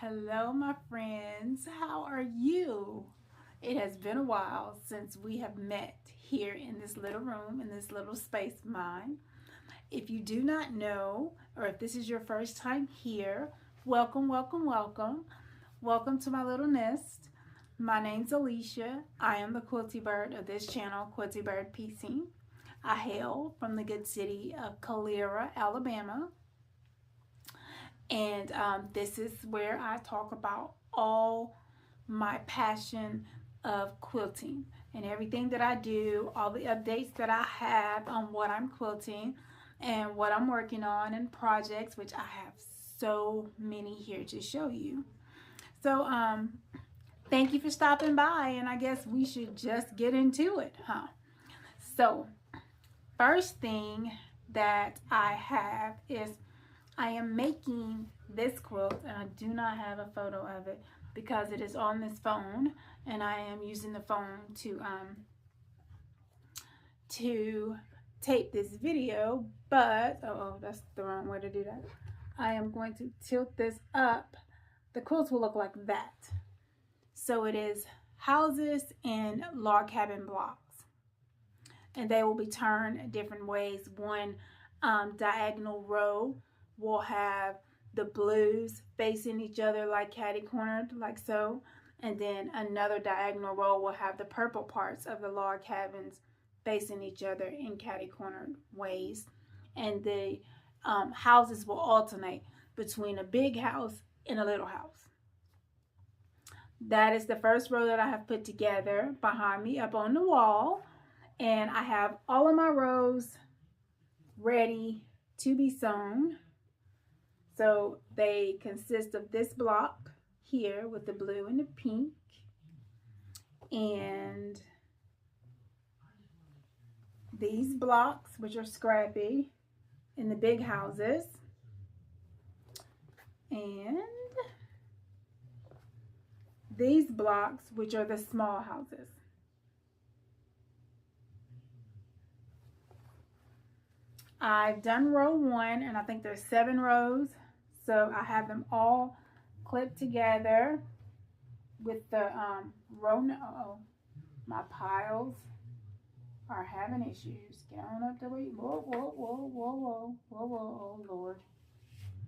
Hello, my friends. How are you? It has been a while since we have met here in this little room, in this little space of mine. If you do not know, or if this is your first time here, welcome, welcome, welcome. Welcome to my little nest. My name's Alicia. I am the quilty bird of this channel, Quilty Bird PC. I hail from the good city of Calera, Alabama. And this is where I talk about all my passion of quilting and everything that I do, all the updates that I have on what I'm quilting and what I'm working on and projects, which I have so many here to show you. So thank you for stopping by, and I guess we should just get into it, huh? So first thing that I have is I am making this quilt, and I do not have a photo of it because it is on this phone, and I am using the phone to tape this video. But that's the wrong way to do that. I am going to tilt this up. The quilt will look like that. So it is houses and log cabin blocks, and they will be turned different ways. One diagonal row will have the blues facing each other like catty cornered, like so, and then another diagonal row will have the purple parts of the log cabins facing each other in catty cornered ways, and the houses will alternate between a big house and a little house. That is the first row that I have put together behind me up on the wall, and I have all of my rows ready to be sewn. So they consist of this block here with the blue and the pink, and these blocks, which are scrappy, in the big houses, and these blocks, which are the small houses. I've done row 1, and I think there's 7 rows. So I have them all clipped together with the row. My piles are having issues. Get on up the way. Whoa, whoa, whoa, whoa, whoa, whoa, whoa, oh Lord.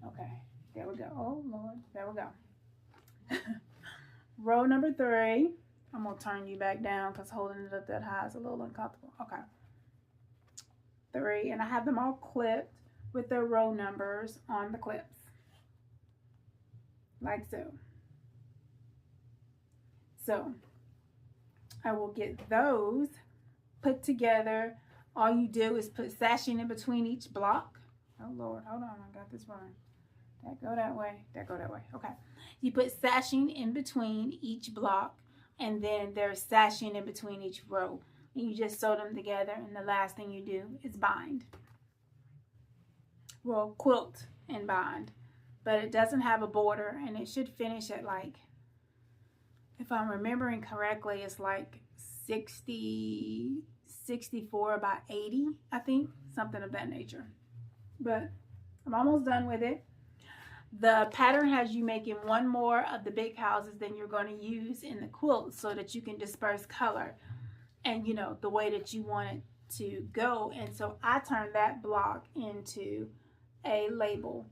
Okay, there we go. Oh Lord, there we go. Row number 3. I'm gonna turn you back down because holding it up that high is a little uncomfortable. Okay. 3, and I have them all clipped with their row numbers on the clips, like so. So I will get those put together. All you do is put sashing in between each block. Oh Lord, hold on, I got this wrong. That go that way, that go that way. Okay, you put sashing in between each block, and then there's sashing in between each row, and you just sew them together, and the last thing you do is bind. Well, quilt and bind, but it doesn't have a border, and it should finish at, like, if I'm remembering correctly, it's like 64 by 80, I think, something of that nature. But I'm almost done with it. The pattern has you making one more of the big houses than you're going to use in the quilt so that you can disperse color and, you know, the way that you want it to go. And so I turned that block into a label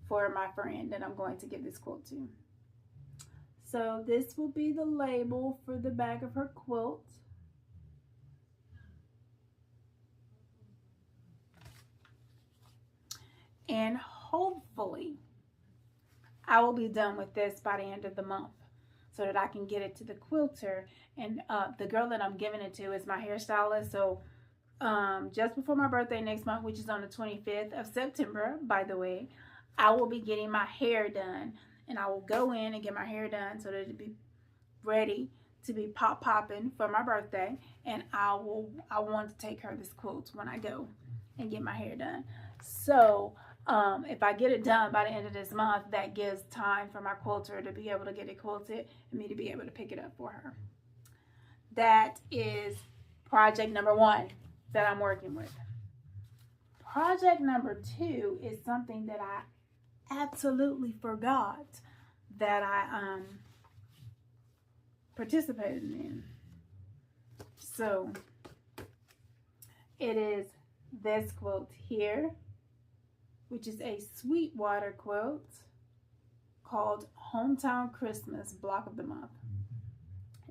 for my friend that I'm going to give this quilt to. So this will be the label for the back of her quilt. And hopefully I will be done with this by the end of the month so that I can get it to the quilter. And the girl that I'm giving it to is my hairstylist. So just before my birthday next month, which is on the 25th of September, by the way, I will be getting my hair done, and I will go in and get my hair done so that it'll be ready to be popping for my birthday. And I want to take her this quilt when I go and get my hair done. So if I get it done by the end of this month, that gives time for my quilter to be able to get it quilted and me to be able to pick it up for her. That is project number 1 that I'm working with. Project number 2 is something that I absolutely forgot that I participated in. So it is this quilt here, which is a Sweetwater quilt called Hometown Christmas Block of the Month.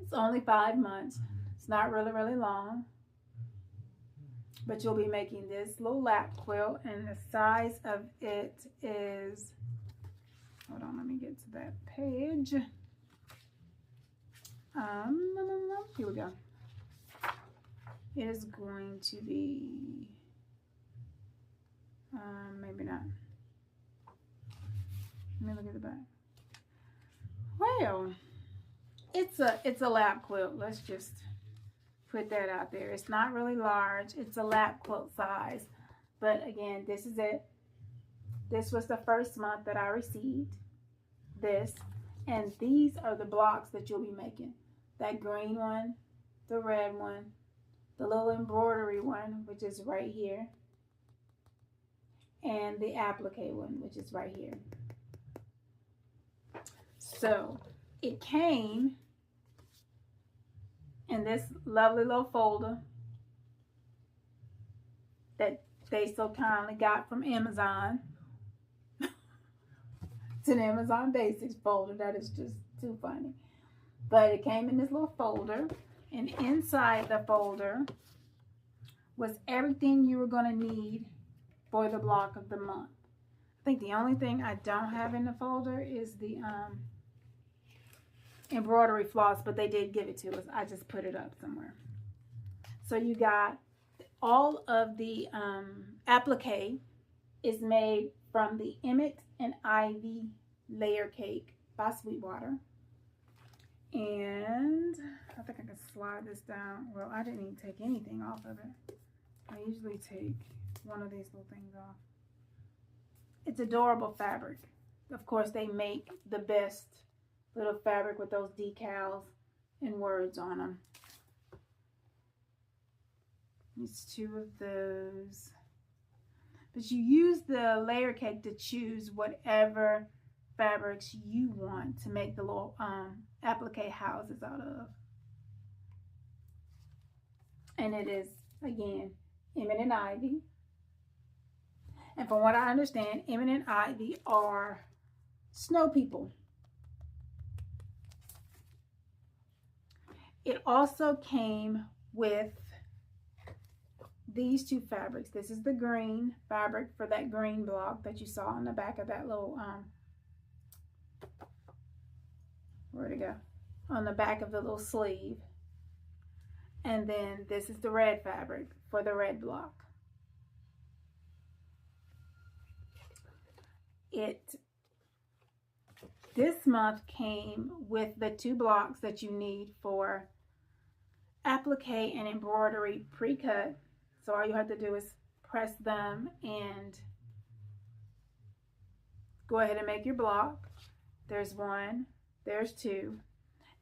It's only 5 months. It's not really long, but you'll be making this little lap quilt, and the size of it is, hold on, let me get to that page. Here we go. It is going to be, maybe not. Let me look at the back. Well, it's a lap quilt. Let's just put that out there. It's not really large. It's a lap quilt size. But again, this is it. This was the first month that I received this. And these are the blocks that you'll be making. That green one, the red one, the little embroidery one, which is right here, and the applique one, which is right here. So it came in this lovely little folder that they so kindly got from Amazon. It's an Amazon Basics folder. That is just too funny. But it came in this little folder, and inside the folder was everything you were going to need for the block of the month. I think the only thing I don't have in the folder is the embroidery floss, but they did give it to us. I just put it up somewhere. So you got all of the applique is made from the Emmett and Ivy layer cake by Sweetwater. And I think I can slide this down. Well, I didn't even take anything off of it. I usually take one of these little things off. It's adorable fabric. Of course, they make the best little fabric with those decals and words on them. There's 2 of those. But you use the layer cake to choose whatever fabrics you want to make the little applique houses out of. And it is, again, Emmett and Ivy. And from what I understand, Emmett and Ivy are snow people. It also came with these 2 fabrics. This is the green fabric for that green block that you saw on the back of that little, where'd it go? On the back of the little sleeve. And then this is the red fabric for the red block. This month came with the 2 blocks that you need for applique and embroidery pre-cut. So all you have to do is press them and go ahead and make your block. There's 1, there's 2,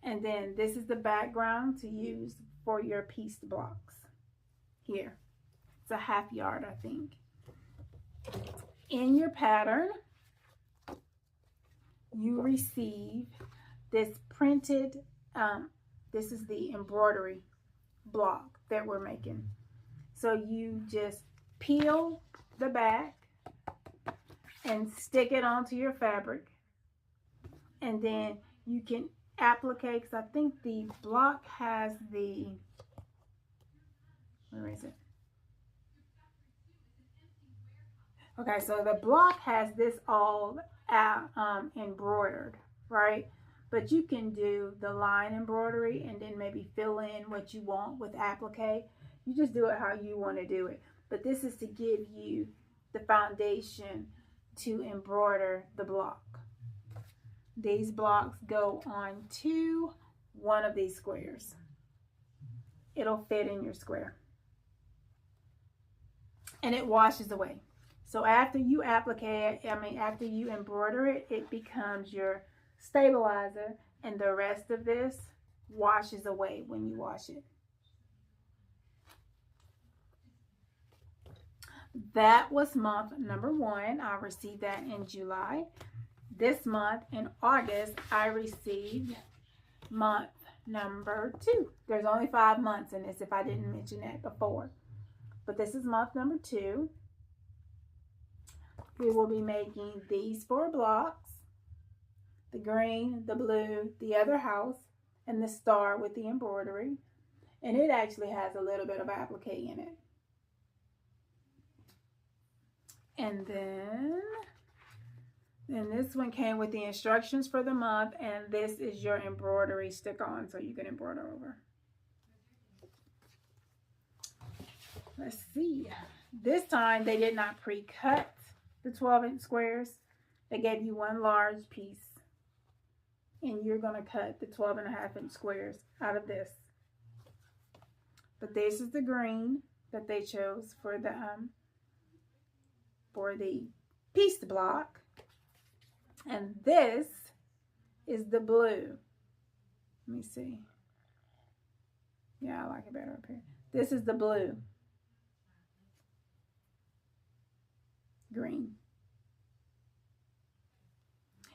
and then this is the background to use for your pieced blocks. Here, it's a 1/2 yard, I think. In your pattern, you receive this printed, this is the embroidery block that we're making. So you just peel the back and stick it onto your fabric. And then you can applique, because I think the block has the, where is it? Okay, so the block has this all embroidered, right? But you can do the line embroidery and then maybe fill in what you want with applique. You just do it how you want to do it. But this is to give you the foundation to embroider the block. These blocks go on to one of these squares. It'll fit in your square. And it washes away. So after you applique it, after you embroider it, it becomes your stabilizer, and the rest of this washes away when you wash it. That was month number 1. I received that in July. this month in August, I received month number 2. There's only 5 months in this if I didn't mention that before. But this is month number 2. We will be making these 4 blocks. The green, the blue, the other house, and the star with the embroidery. And it actually has a little bit of applique in it. And then this one came with the instructions for the month, and this is your embroidery stick-on, so you can embroider over. Let's see. This time they did not pre-cut the 12-inch squares. They gave you one large piece, and you're going to cut the 12.5-inch squares out of this. But this is the green that they chose for the piece block. And this is the blue. Let me see. Yeah, I like it better up here. This is the blue. Green.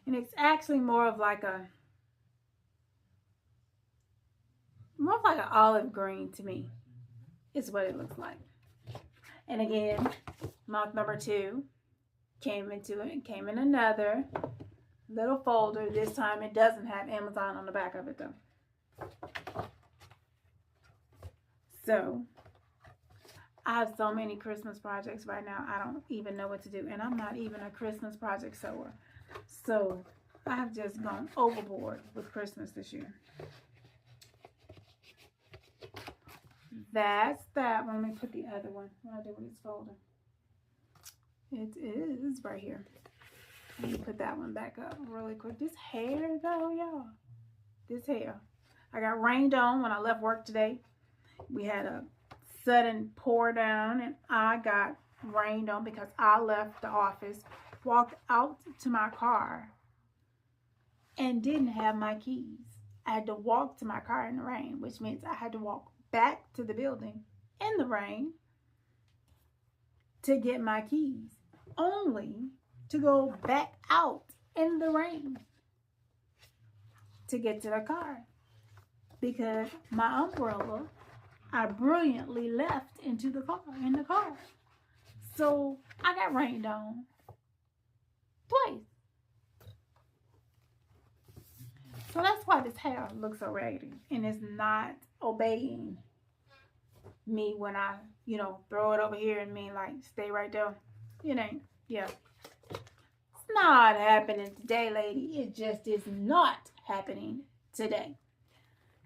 And it's actually more of like an olive green to me. Is what it looks like. And again, month number 2 came in another little folder. This time it doesn't have Amazon on the back of it though. So I have so many Christmas projects right now. I don't even know what to do. And I'm not even a Christmas project sewer. So I have just gone overboard with Christmas this year. That's that one. Let me put the other one. What do I do with this folder? It is right here. Let me put that one back up really quick. This hair though, y'all. This hair. I got rained on when I left work today. We had a sudden pour down and I got rained on because I left the office, walked out to my car, and didn't have my keys. I had to walk to my car in the rain, which means I had to walk back to the building in the rain to get my keys, only to go back out in the rain to get to the car because my umbrella I brilliantly left in the car. So I got rained on twice. So that's why this hair looks so raggedy and it's not obeying me when I, throw it over here and mean like stay right there. It ain't. Yeah. It's not happening today, lady. It just is not happening today.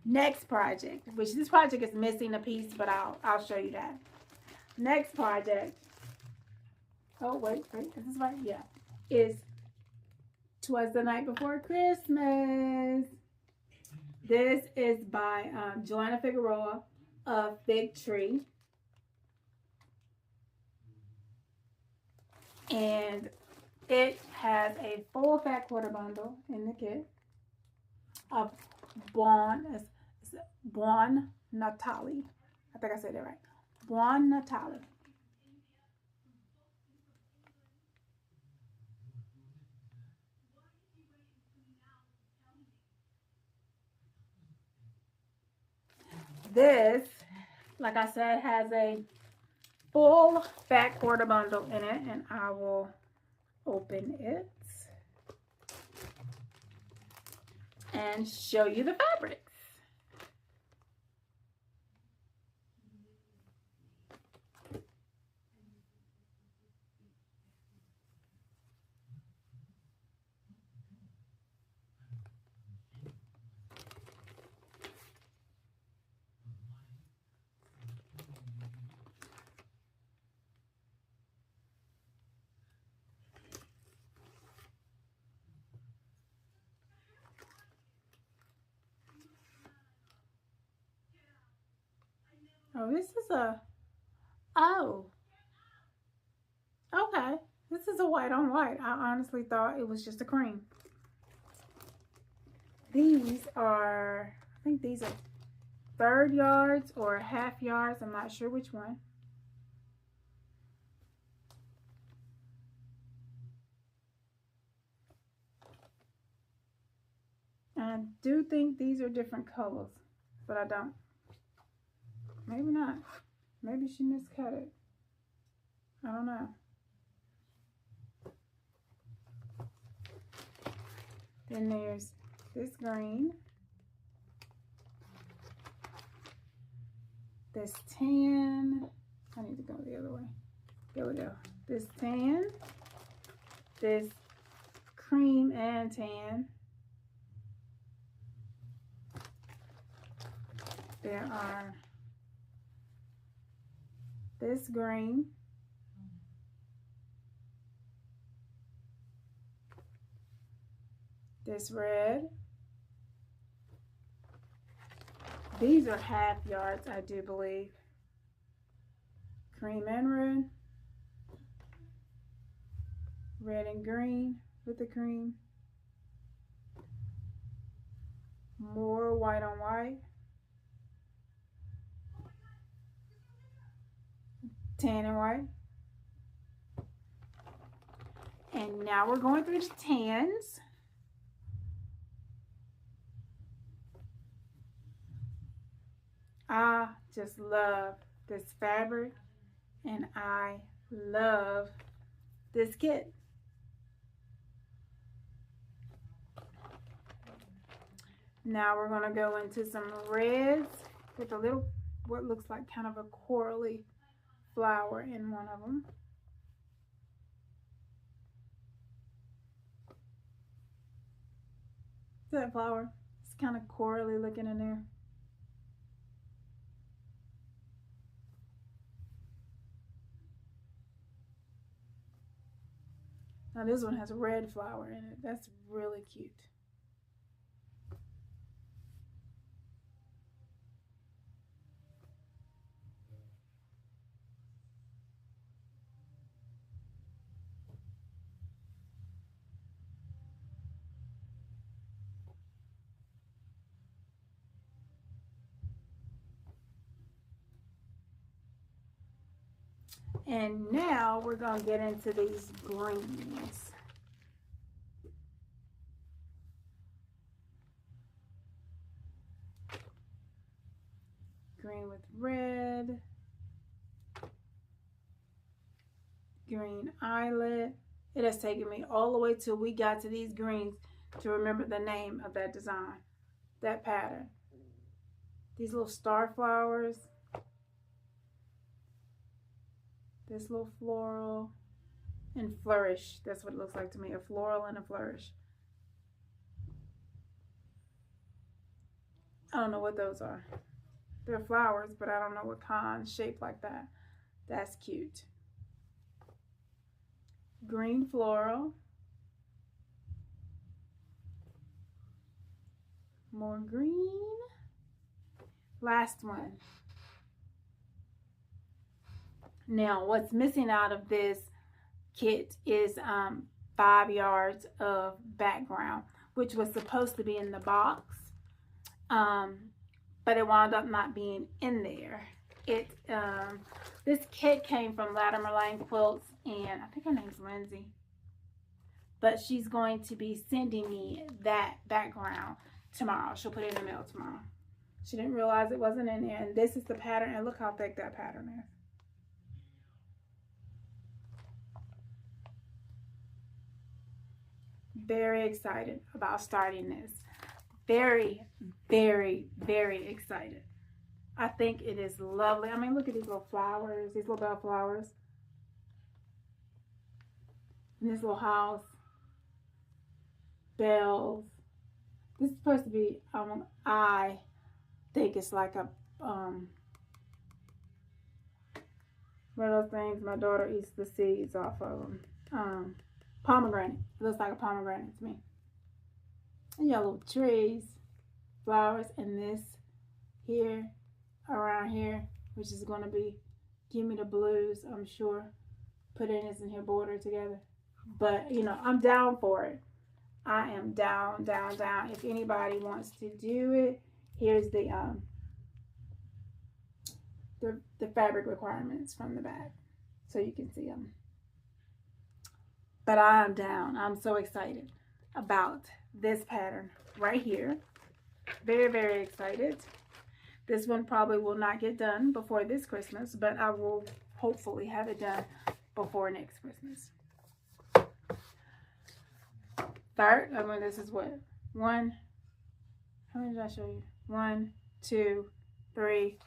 Next project, which this project is missing a piece, but I'll show you that. Next project. Oh, wait, is this right? Yeah. Is 'Twas the Night Before Christmas. This is by Joanna Figueroa of Fig Tree. And it has a full fat quarter bundle in the kit of Buon Natale. I think I said that right. Buon Natale. This, like I said, has a full fat quarter bundle in it, and I will open it and show you the fabrics. Oh, this is okay. This is a white on white. I honestly thought it was just a cream. These are, I think these are 1/3 yards or 1/2 yards. I'm not sure which one. I do think these are different colors, but I don't. Maybe not. Maybe she miscut it. I don't know. Then there's this green, this tan. I need to go the other way. There we go. This tan, this cream and tan. There are this green, this red. These are half yards, I do believe. Cream and red. Red and green with the cream. More white on white. Tan and white. And now we're going through the tans. I just love this fabric and I love this kit. Now we're going to go into some reds with a little, what looks like kind of a corally flower in one of them. Is that flower? It's kind of corally looking in there. Now this one has a red flower in it. That's really cute. And now we're going to get into these greens. Green with red. Green eyelet. It has taken me all the way till we got to these greens to remember the name of that design, that pattern. These little star flowers. This little floral and flourish. That's what it looks like to me, a floral and a flourish. I don't know what those are. They're flowers, but I don't know what kind, shaped like that. That's cute. Green floral. More green. Last one. Now, what's missing out of this kit is 5 yards of background, which was supposed to be in the box, but it wound up not being in there. This kit came from Latimer Lane Quilts, and I think her name's Lindsay, but she's going to be sending me that background tomorrow. She'll put it in the mail tomorrow. She didn't realize it wasn't in there, and this is the pattern, and look how thick that pattern is. Very excited about starting this. Very, very, very excited. I think it is lovely. I mean, look at these little flowers, these little bell flowers. And this little house. Bells. This is supposed to be, I think it's like a, one of those things my daughter eats the seeds off of them. Pomegranate. It looks like a pomegranate to me. And you got little trees, flowers, and this here, around here, which is going to be Give Me the Blues, I'm sure. Putting this in here, border together. But, you know, I'm down for it. I am down, down, down. If anybody wants to do it, here's the fabric requirements from the back, so you can see them. But I'm down. I'm so excited. about this pattern right here. Very, very excited. This one probably will not get done before this Christmas, but I will hopefully have it done before next Christmas. Third, I mean, this is what? One, how many did I show you? 1, 2, 3,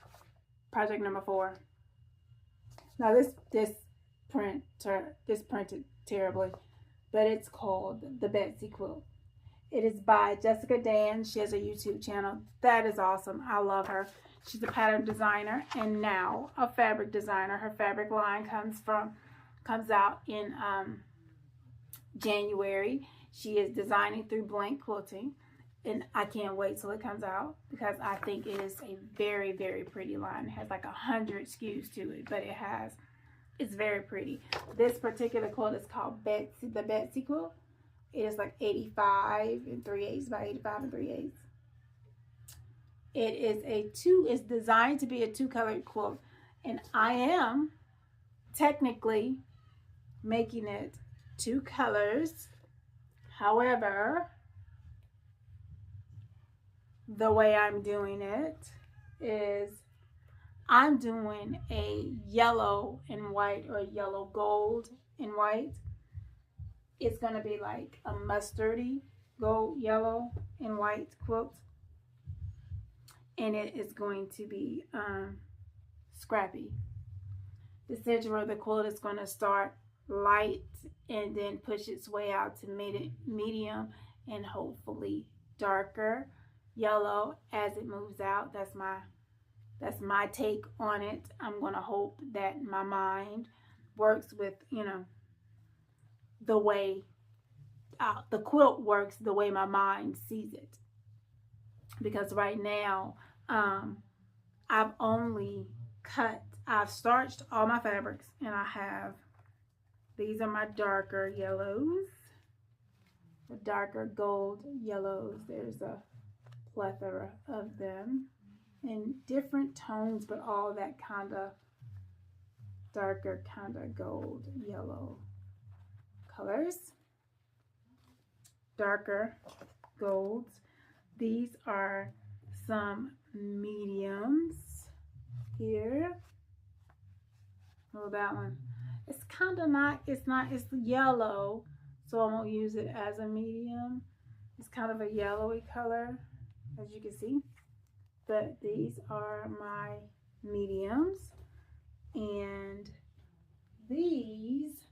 project number 4. Now this printed terribly, but it's called the Betsy quilt. It is by Jessica Dan. She has a YouTube channel. That is awesome. I love her. She's a pattern designer and now a fabric designer. Her fabric line comes out in January. She is designing through Blank Quilting, and I can't wait till it comes out because I think it is a very, very pretty line. It has like 100 SKUs to it, but it's very pretty. This particular quilt is called the Betsy quilt. It is like 85 3/8 by 85 3/8. It is it's designed to be a 2-colored quilt, and I am technically making it 2 colors. However, the way I'm doing it is I'm doing a yellow and white or yellow gold and white. It's going to be like a mustardy gold, yellow, and white quilt. And it is going to be scrappy. The center of the quilt is going to start light and then push its way out to medium and hopefully darker yellow as it moves out. That's my take on it. I'm going to hope that my mind works with, the way the quilt works, the way my mind sees it. Because right now, I've starched all my fabrics, and these are my darker yellows, the darker gold yellows. There's a plethora of them in different tones, but all that kind of darker, kind of gold yellow colors. Darker golds. These are some mediums here. Oh, that one. It's kind of not, it's yellow, so I won't use it as a medium. It's kind of a yellowy color, as you can see. But these are my mediums. And these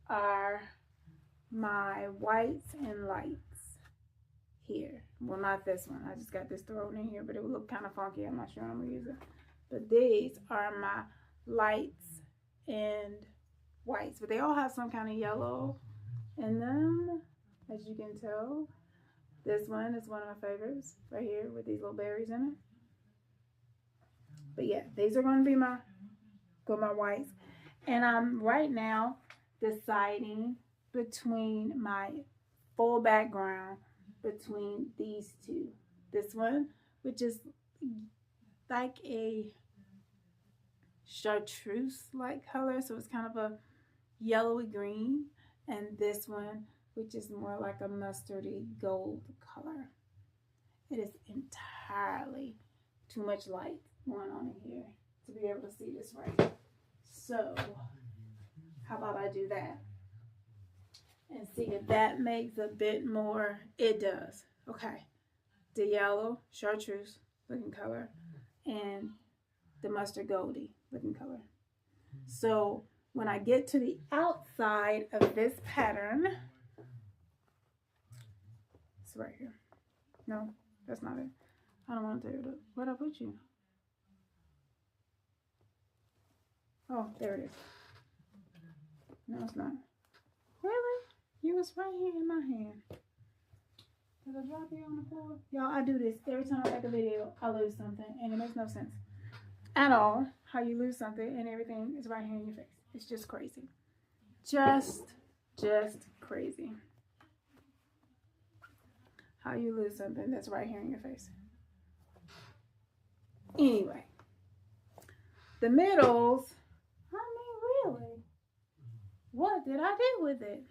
are my whites and lights here. Well, not this one. I just got this thrown in here, but it would look kind of funky. I'm not sure I'm going to use it. But these are my lights and whites. But they all have some kind of yellow in them, as you can tell. This one is one of my favorites right here with these little berries in it. But yeah, these are going to be my whites. And I'm right now deciding between my full background between these two. This one, which is like a chartreuse-like color, so it's kind of a yellowy green, and this one, which is more like a mustardy gold color. It is entirely too much light going on in here to be able to see this right. So how about I do that and see if that makes a bit more? It does. Okay, the yellow chartreuse looking color and the mustard goldy looking color. So when I get to the outside of this pattern, it's right here. No, that's not it. I don't want to tear it up. Where'd I put you? Oh, there it is. No, it's not. Really? You was right here in my hand. Did I drop you on the floor? Y'all, I do this every time I make a video. I lose something, and it makes no sense at all how you lose something and everything is right here in your face. It's just crazy. Just crazy. How you lose something that's right here in your face. Anyway, the middles, I mean, really, What did I do with it?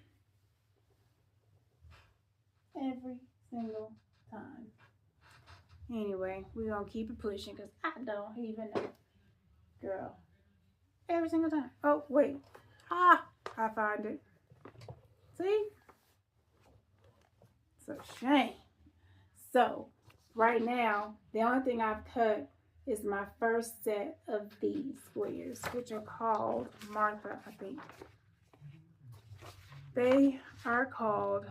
Every single time. Anyway, we're going to keep it pushing because I don't even know. Girl. Every single time. Oh, wait. Ah, I find it. See? It's a shame. So, right now, the only thing I've cut is my first set of these squares, which are called Martha, I think. They are called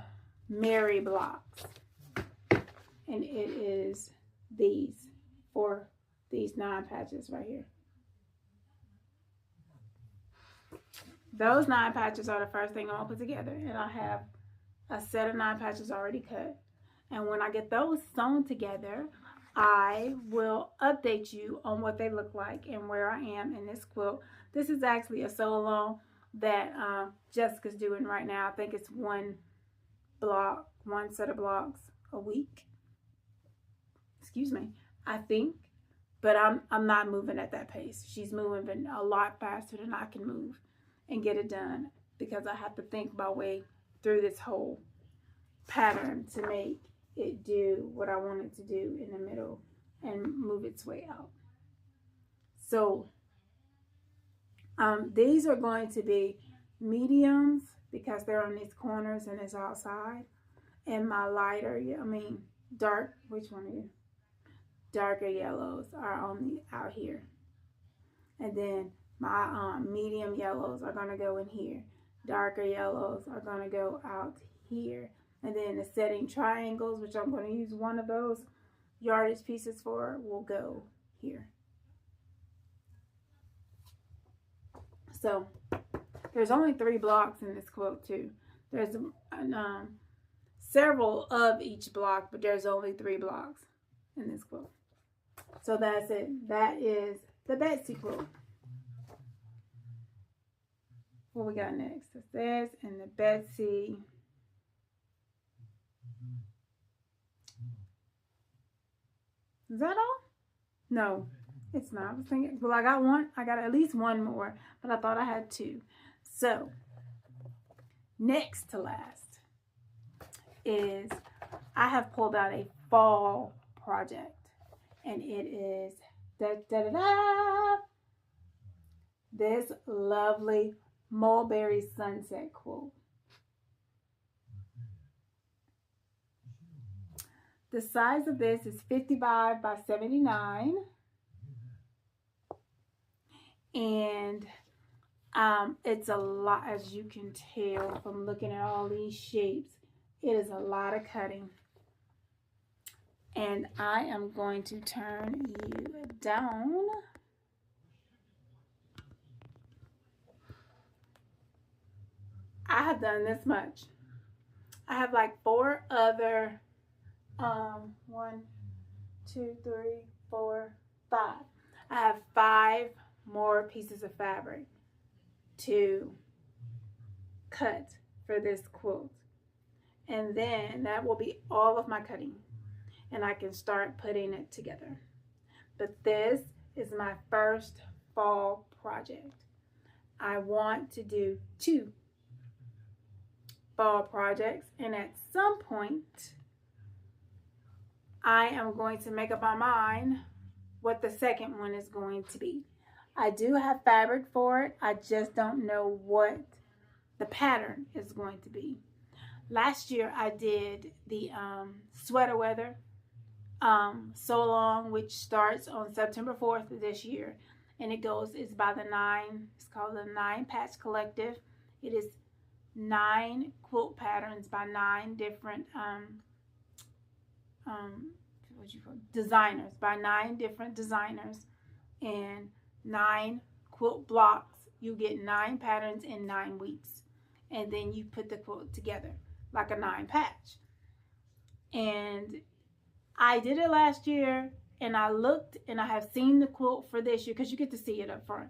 Mary blocks. And it is these, for these 9 patches right here. Those 9 patches are the first thing I'm going to put together. And I have a set of 9 patches already cut. And when I get those sewn together, I will update you on what they look like and where I am in this quilt. This is actually a sew along that Jessica's doing right now. I think it's one set of blocks a week. Excuse me, I think. But I'm not moving at that pace. She's moving a lot faster than I can move and get it done because I have to think my way through this whole pattern to make it do what I want it to do in the middle and move its way out. So these are going to be mediums because they're on these corners and it's outside. And my lighter, dark, which one are you? Darker yellows are only out here. And then my medium yellows are going to go in here. Darker yellows are going to go out here. And then the setting triangles, which I'm going to use one of those yardage pieces for, will go here. So there's only 3 blocks in this quilt too. There's several of each block, but there's only 3 blocks in this quilt. So that's it. That is the Betsy quilt. What we got next? It's this and the Betsy. Is that all? No, it's not. I was thinking, well, I got at least one more, but I thought I had 2. So, next to last is I have pulled out a fall project, and it is this lovely mulberry sunset quilt. The size of this is 55 by 79. And it's a lot, as you can tell from looking at all these shapes. It is a lot of cutting. And I am going to turn you down. I have done this much. I have like 4 other 1, 2, 3, 4, 5. I have 5 more pieces of fabric to cut for this quilt, and then that will be all of my cutting, and I can start putting it together. But this is my first fall project. I want to do 2 fall projects, and at some point I am going to make up my mind what the second one is going to be. I do have fabric for it. I just don't know what the pattern is going to be. Last year I did the sweater weather sew along, which starts on September 4th of this year, and it's by the 9. It's called the 9 Patch Collective. It is 9 quilt patterns by 9 different designers, by 9 different designers, and 9 quilt blocks. You get 9 patterns in 9 weeks, and then you put the quilt together like a 9 patch. And I did it last year, and I looked, and I have seen the quilt for this year, because you get to see it up front.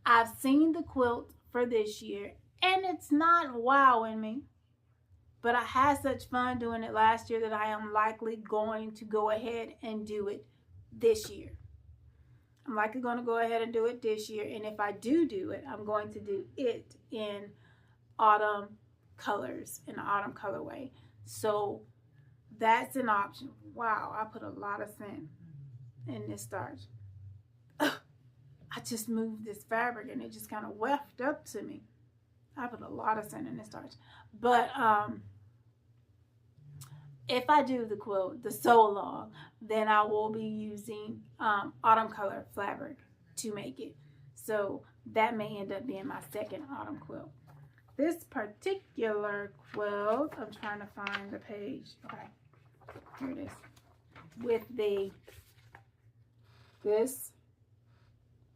I've seen the quilt for this year, and it's not wowing me. But I had such fun doing it last year that I am likely going to go ahead and do it this year. I'm likely going to go ahead and do it this year. And if I do it, I'm going to do it in autumn colors in the autumn colorway. So that's an option. Wow, I put a lot of scent in this starch. I just moved this fabric and it just kind of wafted up to me. I put a lot of scent in this starch. But if I do the quilt, the sew along, then I will be using autumn color fabric to make it. So that may end up being my second autumn quilt. This particular quilt, I'm trying to find the page. Okay, here it is. With this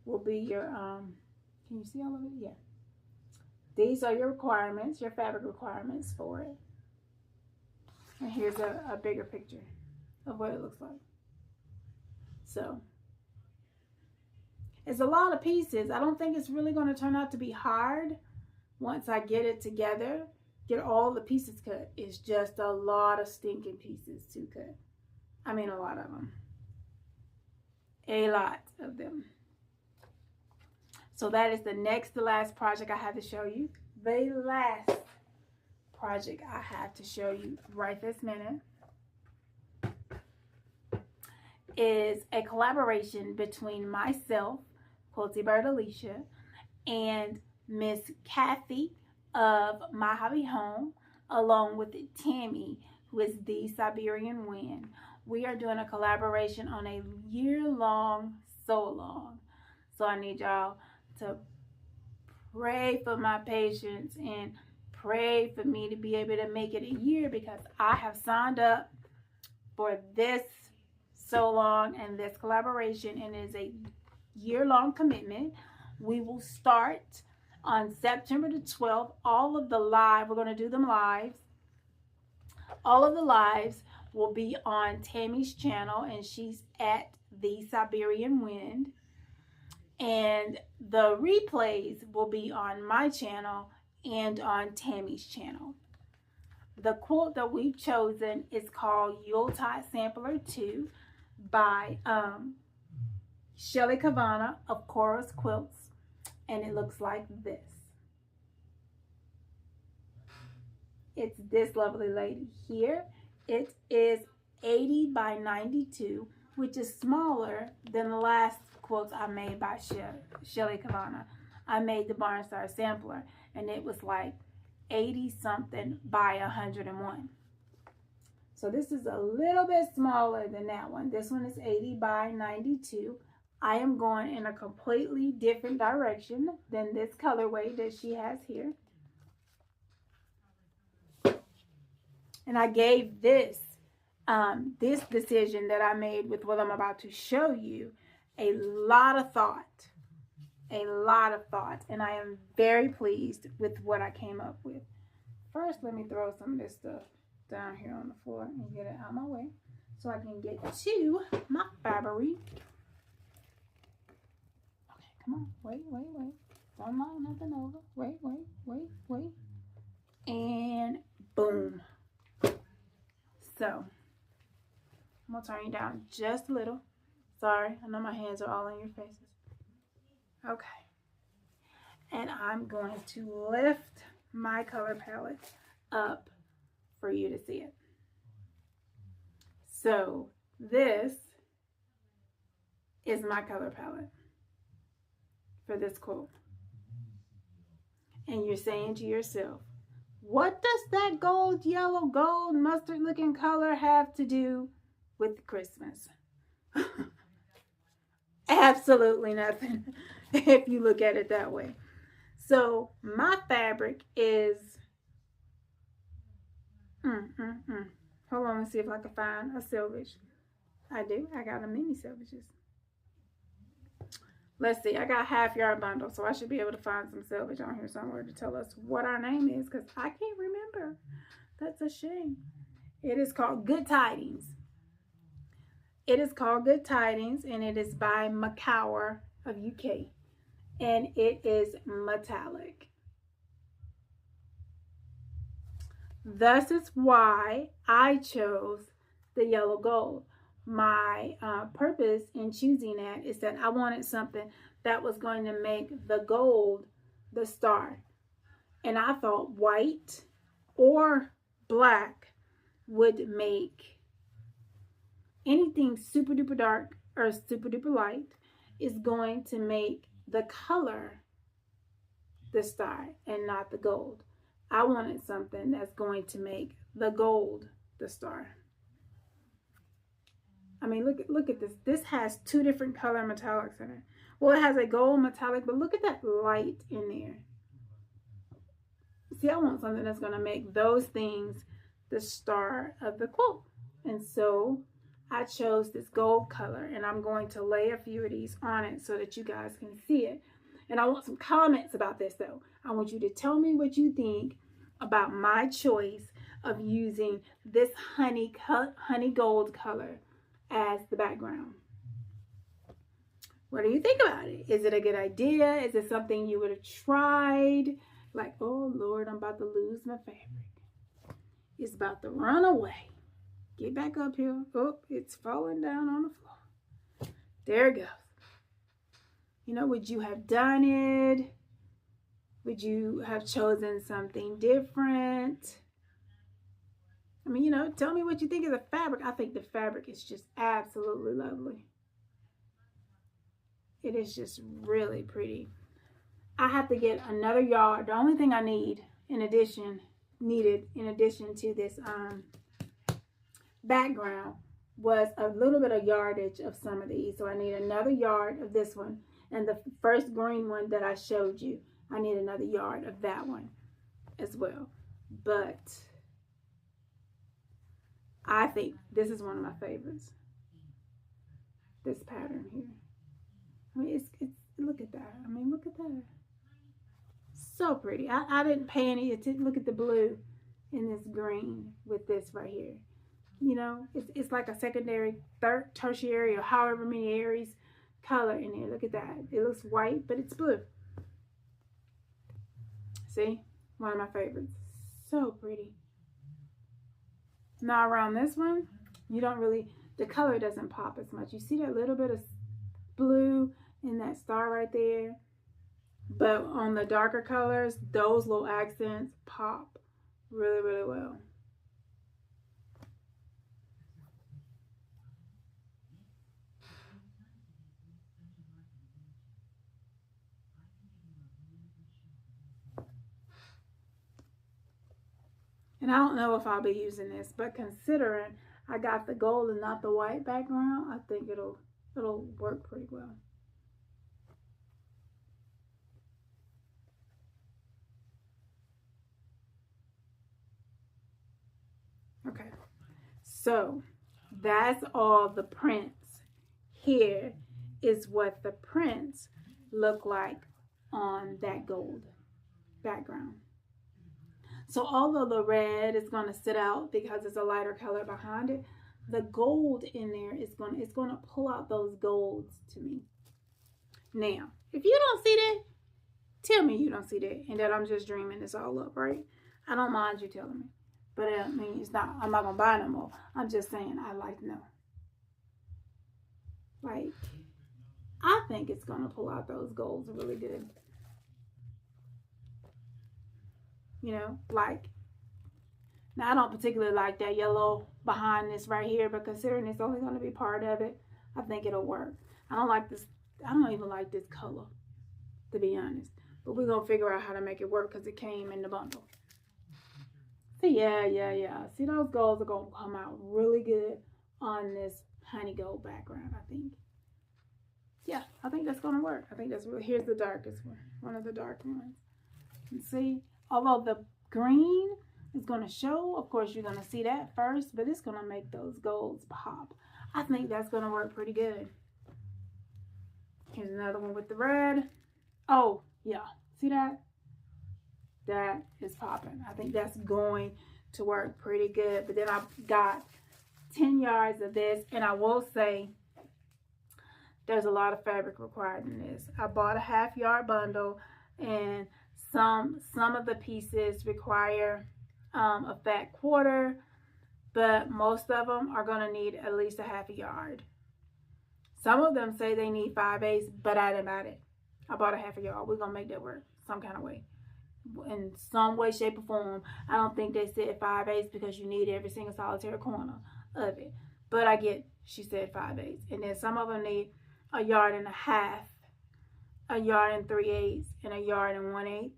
will be your, can you see all of it? Yeah. These are your requirements, your fabric requirements for it. And here's a bigger picture of what it looks like. So, it's a lot of pieces. I don't think it's really going to turn out to be hard once I get it together, get all the pieces cut. It's just a lot of stinking pieces to cut. I mean, a lot of them. A lot of them. So that is the next to last project I have to show you. The last project I have to show you right this minute is a collaboration between myself, Quilty Bird Alicia, and Miss Kathy of My Hobby Home, along with Tammy, who is the Siberian Wind. We are doing a collaboration on a year-long sew-along. So I need y'all to pray for my patience and pray for me to be able to make it a year, because I have signed up for this sew-along and this collaboration, and it is a year-long commitment. We will start on September the 12th. All of the live, we're going to do them lives. All of the lives will be on Tammy's channel, and she's at the Siberian Wind. And the replays will be on my channel and on Tammy's channel. The quilt that we've chosen is called Yuletide Sampler 2 by Shelly Kavana of Chorus Quilts. And it looks like this. It's this lovely lady here. It is 80 by 92, which is smaller than the last quilts I made by Shelly Kavana. I made the Barnstar Sampler, and it was like 80 something by 101. So this is a little bit smaller than that one. This one is 80 by 92. I am going in a completely different direction than this colorway that she has here. And I gave this decision that I made with what I'm about to show you a lot of thought. And I am very pleased with what I came up with. First, let me throw some of this stuff down here on the floor and get it out of my way so I can get to my fabric. Okay, come on. Wait. Don't knock nothing over. Wait. And boom. So, I'm going to turn you down just a little. Sorry, I know my hands are all in your faces. Okay. And I'm going to lift my color palette up for you to see it. So, this is my color palette for this quilt. And you're saying to yourself, what does that gold, yellow, gold, mustard looking color have to do with Christmas? Absolutely nothing, if you look at it that way. So my fabric is, hold on, let's see if I can find a selvage. I do, I got a mini selvages. Let's see, I got a half yard bundle, so I should be able to find some selvage on here somewhere to tell us what our name is, because I can't remember. That's a shame. It is called Good Tidings. It is called Good Tidings, and it is by Macower of UK. And it is metallic. Thus is why I chose the yellow gold. My purpose in choosing that is that I wanted something that was going to make the gold the star. And I thought white or black would make anything super duper dark or super duper light is going to make the color the star and not the gold. I wanted something that's going to make the gold the star. I mean, look at this. This has two different color metallics in it. Well, it has a gold metallic, but look at that light in there. See, I want something that's going to make those things the star of the quilt. And so I chose this gold color, and I'm going to lay a few of these on it so that you guys can see it. And I want some comments about this, though. I want you to tell me what you think about my choice of using this honey gold color as the background. What do you think about it? Is it a good idea? Is it something you would have tried? Like, oh Lord, I'm about to lose my fabric. It's about to run away. Get back up here. Oh, it's falling down on the floor. There it goes. You know, would you have done it? Would you have chosen something different? I mean, you know, tell me what you think of the fabric. I think the fabric is just absolutely lovely. It is just really pretty. I have to get another yard. The only thing I needed in addition to this background was a little bit of yardage of some of these. So I need another yard of this one. And the first green one that I showed you, I need another yard of that one as well. But I think this is one of my favorites. This pattern here. I mean, it's look at that. I mean, look at that. So pretty. I didn't pay any attention. Look at the blue in this green with this right here. You know, it's like a secondary, tertiary, or however many areas color in there. Look at that. It looks white, but it's blue. See? One of my favorites. So pretty. Now around this one, you don't really, the color doesn't pop as much. You see that little bit of blue in that star right there? But on the darker colors, those little accents pop really, really well. And I don't know if I'll be using this, but considering I got the gold and not the white background, I think it'll work pretty well. Okay, so that's all the prints. Here is what the prints look like on that gold background. So although the red is going to sit out because it's a lighter color behind it, the gold in there is going to pull out those golds to me. Now, if you don't see that, tell me you don't see that and that I'm just dreaming this all up, right? I don't mind you telling me. But I mean, it's not, I'm not going to buy no more. I'm just saying I'd like to know. Like, I think it's going to pull out those golds really good. You know, like, now I don't particularly like that yellow behind this right here, but considering it's only going to be part of it, I think it'll work. I don't like this. I don't even like this color, to be honest. But we're going to figure out how to make it work because it came in the bundle. So yeah. See, those golds are going to come out really good on this honey gold background, I think. Yeah, I think that's going to work. I think that's really, here's the darkest one. One of the dark ones. And see, although the green is going to show, of course, you're going to see that first, but it's going to make those golds pop. I think that's going to work pretty good. Here's another one with the red. Oh, yeah. See that? That is popping. I think that's going to work pretty good. But then I've got 10 yards of this, and I will say there's a lot of fabric required in this. I bought a half-yard bundle, and some of the pieces require a fat quarter, but most of them are going to need at least a half a yard. Some of them say they need 5/8, but I didn't buy it. I bought a half a yard. We're going to make that work some kind of way. in some way, shape, or form. I don't think they said 5/8 because you need every single solitary corner of it. But I get she said 5/8. And then some of them need a yard and a half, a yard and 3/8, and a yard and 1/8.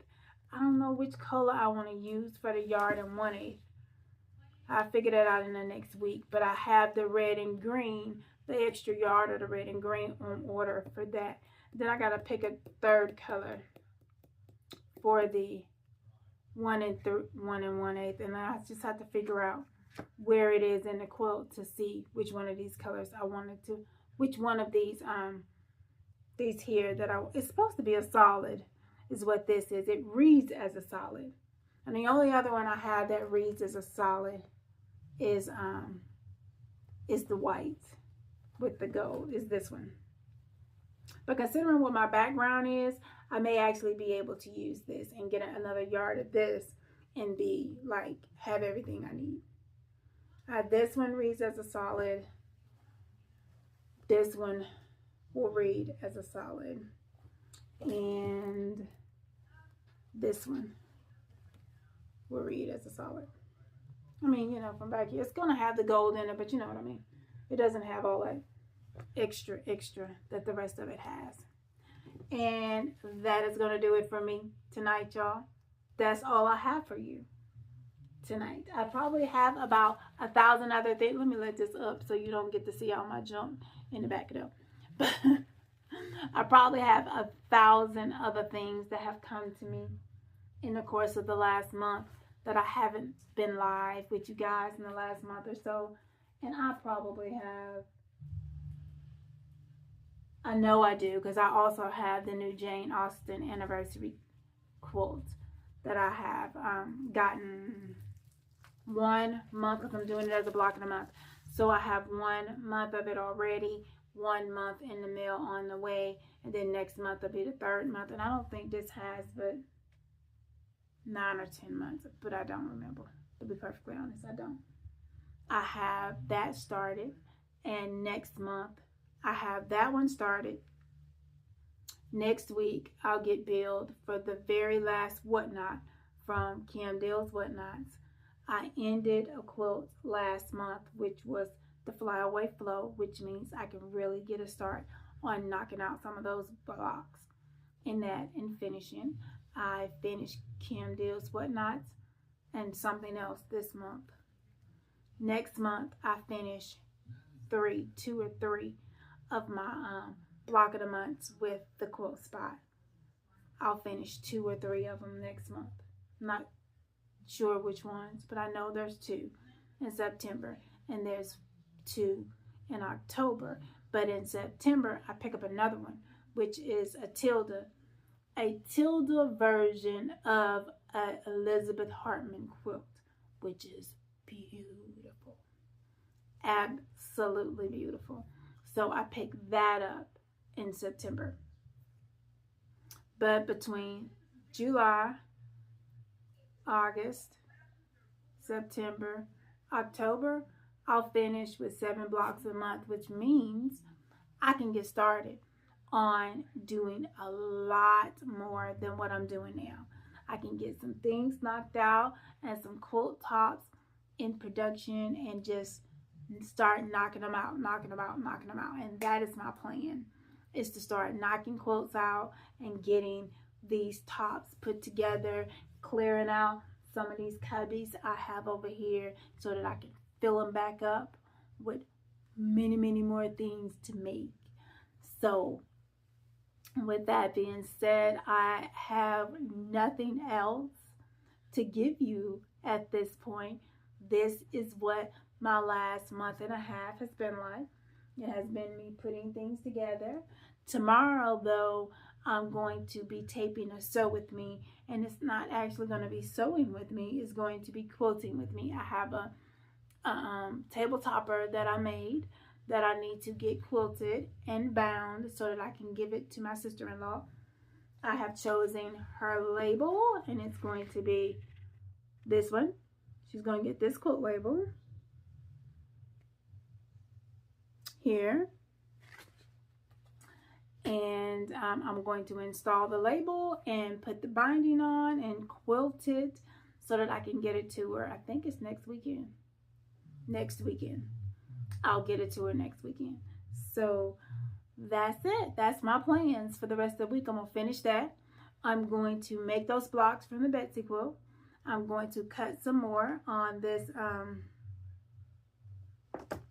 I don't know which color I want to use for the yard and 1/8. I'll figure that out in the next week. But I have the red and green, the extra yard of the red and green on order for that. Then I got to pick a third color for the 1 and 1/8. And I just have to figure out where it is in the quilt to see which one of these colors I wanted to, which one of these here that it's supposed to be a solid is what this is. It reads as a solid. And the only other one I have that reads as a solid is the white with the gold, is this one. But considering what my background is, I may actually be able to use this and get another yard of this and be like, have everything I need. This one reads as a solid. This one will read as a solid. And this one will read as a solid. I mean, you know, from back here, it's going to have the gold in it, but you know what I mean. It doesn't have all that extra that the rest of it has. And that is going to do it for me tonight, y'all. That's all I have for you tonight. I probably have about 1,000 other things. Let me let this up so you don't get to see all my junk in the back of it. But I probably have 1,000 other things that have come to me in the course of the last month that I haven't been live with you guys in the last month or so. And I probably have, I know I do, because I also have the new Jane Austen anniversary quilt that I have gotten 1 month, because I'm doing it as a block of the month. So I have 1 month of it already, 1 month in the mail on the way, and then next month will be the 3rd month. And I don't think this has but 9 or 10 months, but I don't remember. To be perfectly honest, I don't. I have that started, and next month I have that one started. Next week I'll get billed for the very last whatnot from Kim Dale's Whatnots. I ended a quilt last month, which was the Flyaway Flow, which means I can really get a start on knocking out some of those blocks in that and finishing. I finished Kim Dale's Whatnots and something else this month. Next month I finish 2 or 3 of my block of the months with the quilt spot. I'll finish 2 or 3 of them next month. I'm not sure which ones, but I know there's 2 in September and there's 2 in October. But in September I pick up another one, which is a tilde version of an Elizabeth Hartman quilt, which is beautiful, absolutely beautiful. So I picked that up in September. But between July, August, September, October, I'll finish with 7 blocks a month, which means I can get started on doing a lot more than what I'm doing now. I can get some things knocked out and some quilt tops in production and just start knocking them out. And that is my plan, is to start knocking quilts out and getting these tops put together, clearing out some of these cubbies I have over here so that I can fill them back up with many, many more things to make. So with that being said, I have nothing else to give you at this point. This is what my last month and a half has been like. It has been me putting things together. Tomorrow, though, I'm going to be taping a sew with me, and it's not actually going to be sewing with me. It's going to be quilting with me. I have a table topper that I made that I need to get quilted and bound so that I can give it to my sister-in-law. I have chosen her label, and it's going to be this one. She's going to get this quilt label here. And I'm going to install the label and put the binding on and quilt it so that I can get it to her. I think it's next weekend. Next weekend. I'll get it to her next weekend. So that's it. That's my plans for the rest of the week. I'm going to finish that. I'm going to make those blocks from the Betsy quilt. I'm going to cut some more on this,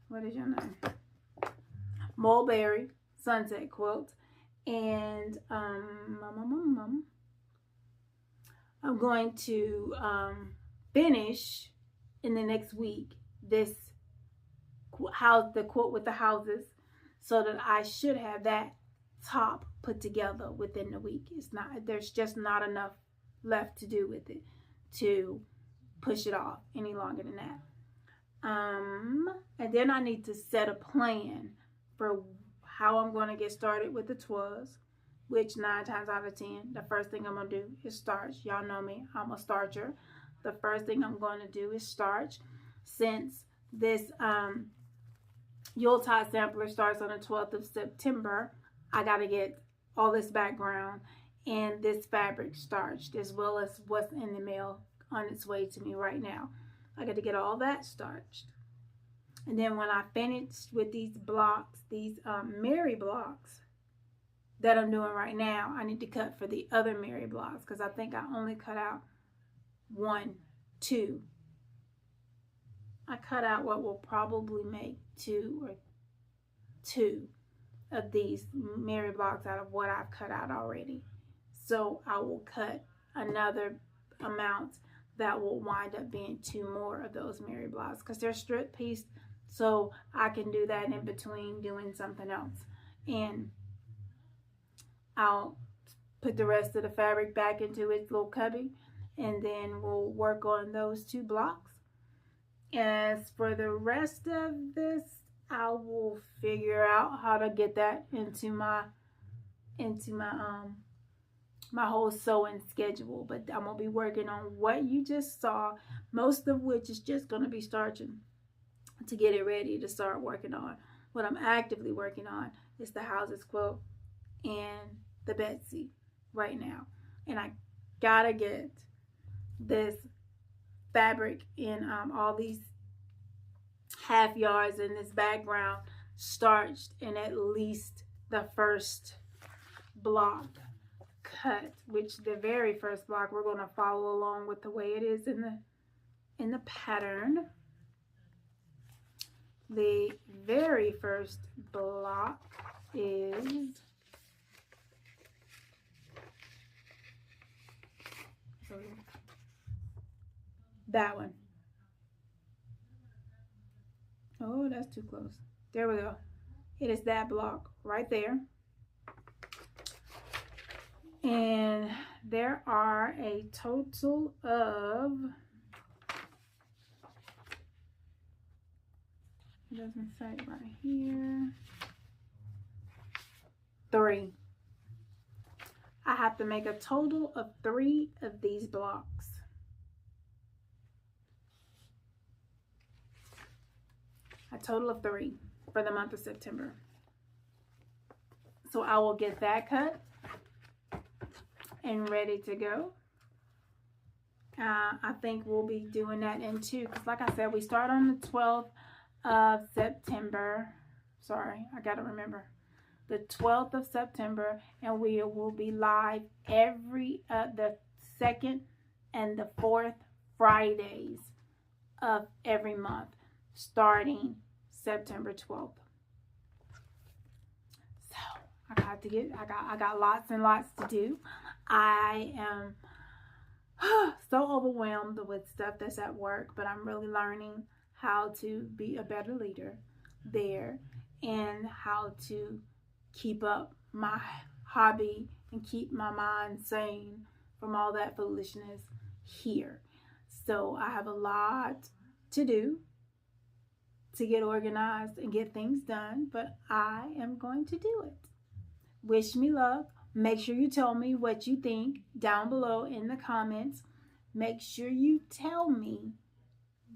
what is your name? Mulberry Sunset quilt. And I'm going to finish in the next week this house, the quilt with the houses, so that I should have that top put together within the week. It's not, there's just not enough left to do with it to push it off any longer than that. And then I need to set a plan for how I'm going to get started with the twas, which 9 times out of 10, the first thing I'm going to do is starch. Y'all know me, I'm a starcher. The first thing I'm going to do is starch. Since this Yuletide sampler starts on the 12th of September, I got to get all this background and this fabric starched, as well as what's in the mail on its way to me right now. I got to get all that starched. And then when I finish with these blocks, these Mary blocks that I'm doing right now, I need to cut for the other Mary blocks, because I think I only cut out 1, 2. I cut out what will probably make 2 of these Mary blocks out of what I've cut out already. So I will cut another amount that will wind up being 2 more of those Mary blocks, because they're strip piece, so I can do that in between doing something else. And I'll put the rest of the fabric back into its little cubby, and then we'll work on those 2 blocks. As for the rest of this, I will figure out how to get that into my my whole sewing schedule. But I'm gonna be working on what you just saw, most of which is just gonna be starching to get it ready to start working on. What I'm actively working on is the houses quilt and the Betsy right now. And I gotta get this fabric in all these half yards in this background starched in at least the first block cut, which the very first block we're going to follow along with the way it is in the pattern. The very first block is that one. Oh, that's too close. There we go. It is that block right there. And there are a total of, it doesn't say right here, 3. I have to make a total of 3 of these blocks. A total of 3 for the month of September. So I will get that cut and ready to go. I think we'll be doing that in 2, because like I said, we start on the 12th of September. Sorry, I gotta remember. The 12th of September, and we will be live every the 2nd and the 4th Fridays of every month, starting September 12th. So I got lots and lots to do. I am so overwhelmed with stuff that's at work, but I'm really learning how to be a better leader there, and how to keep up my hobby and keep my mind sane from all that foolishness here. So I have a lot to do to get organized and get things done, but I am going to do it. Wish me luck. Make sure you tell me what you think down below in the comments. Make sure you tell me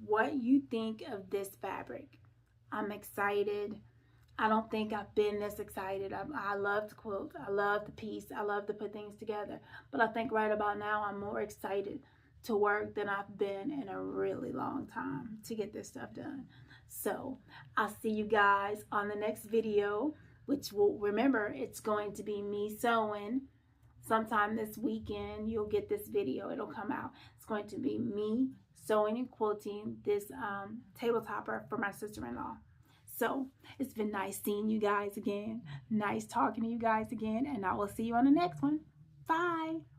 what you think of this fabric. I'm excited. I don't think I've been this excited. I love to quilt. I love the piece. I love to put things together. But I think right about now I'm more excited to work than I've been in a really long time to get this stuff done. So I'll see you guys on the next video, which will, remember, it's going to be me sewing. Sometime this weekend you'll get this video. It'll come out. It's going to be me sewing and quilting this table topper for my sister-in-law. So it's been nice seeing you guys again, nice talking to you guys again, and I will see you on the next one. Bye.